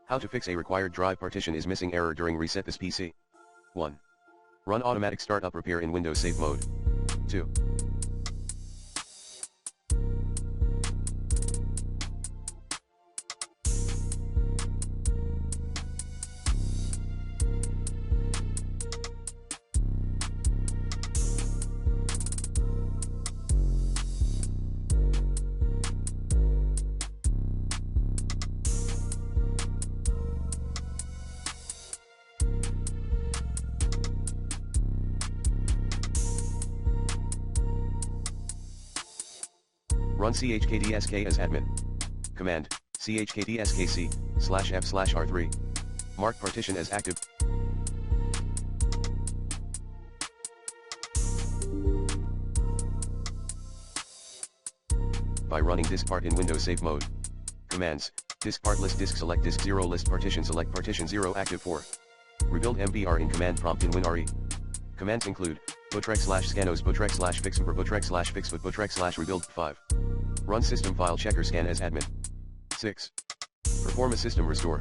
How to fix a required drive partition is missing error during reset this PC. 1. Run automatic startup repair in Windows Safe mode. 2. Run chkdsk as admin. Command, chkdskc/f/r3. Mark partition as active. By running disk part in Windows Safe mode. Commands, disk part list disk select disk 0 list partition select partition 0 active 4. Rebuild mbr in command prompt in WinRE. Commands include, botrek/scanos botrek/fixmper botrek/fixfoot botrek/rebuild 5. Run system file checker scan as admin. 6. Perform a system restore.